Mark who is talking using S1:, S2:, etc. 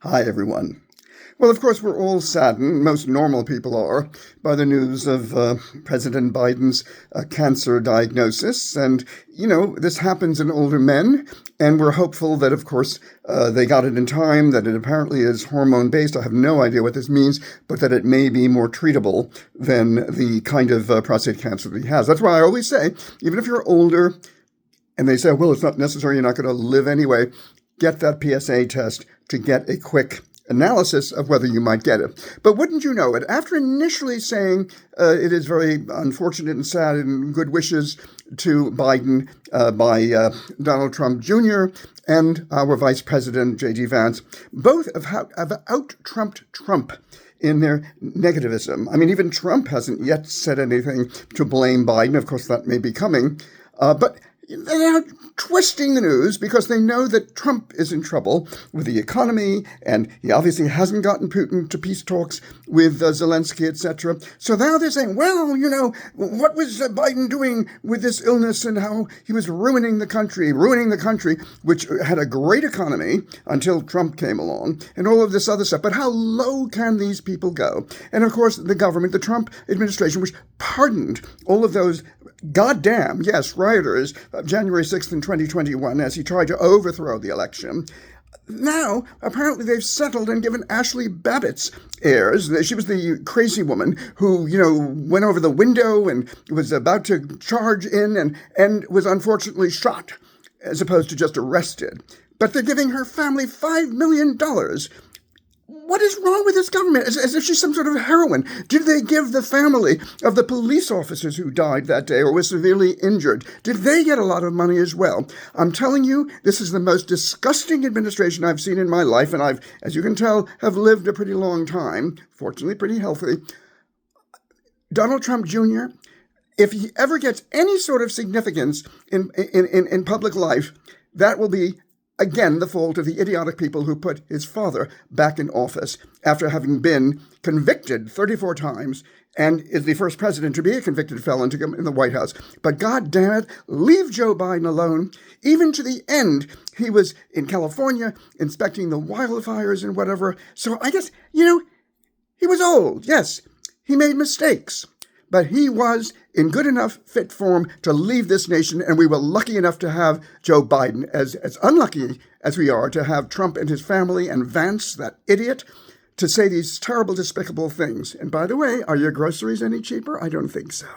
S1: Hi, everyone. Well, of course, we're all saddened, most normal people are, by the news of President Biden's cancer diagnosis. And, this happens in older men. And we're hopeful that, of course, they got it in time, that it apparently is hormone-based. I have no idea what this means, but that it may be more treatable than the kind of prostate cancer that he has. That's why I always say, even if you're older and they say, well, it's not necessary, you're not going to live anyway, get that PSA test to get a quick analysis of whether you might get it. But wouldn't you know it, after initially saying it is very unfortunate and sad and good wishes to Biden by Donald Trump Jr. and our Vice President, J.D. Vance, both have out-Trumped Trump in their negativism. I mean, even Trump hasn't yet said anything to blame Biden. Of course, that may be coming. But they're twisting the news because they know that Trump is in trouble with the economy, and he obviously hasn't gotten Putin to peace talks with Zelensky, etc. So now they're saying, well, what was Biden doing with this illness and how he was ruining the country, which had a great economy until Trump came along, and all of this other stuff. But how low can these people go? And of course, the government, the Trump administration, which pardoned all of those goddamn, yes, rioters of January 6th in 2021 as he tried to overthrow the election. Now, apparently they've settled and given Ashley Babbitt's heirs. She was the crazy woman who, went over the window and was about to charge in and was unfortunately shot as opposed to just arrested. But they're giving her family $5 million. What is wrong with this government? As if she's some sort of heroine. Did they give the family of the police officers who died that day or were severely injured, did they get a lot of money as well? I'm telling you, this is the most disgusting administration I've seen in my life, and I've, as you can tell, have lived a pretty long time, fortunately pretty healthy. Donald Trump Jr., if he ever gets any sort of significance in public life, that will be again, the fault of the idiotic people who put his father back in office after having been convicted 34 times and is the first president to be a convicted felon to come in the White House. But God damn it, leave Joe Biden alone. Even to the end, he was in California inspecting the wildfires and whatever. So I guess, he was old. Yes, he made mistakes. But he was in good enough fit form to leave this nation, and we were lucky enough to have Joe Biden, as unlucky as we are to have Trump and his family and Vance, that idiot, to say these terrible, despicable things. And by the way, are your groceries any cheaper? I don't think so.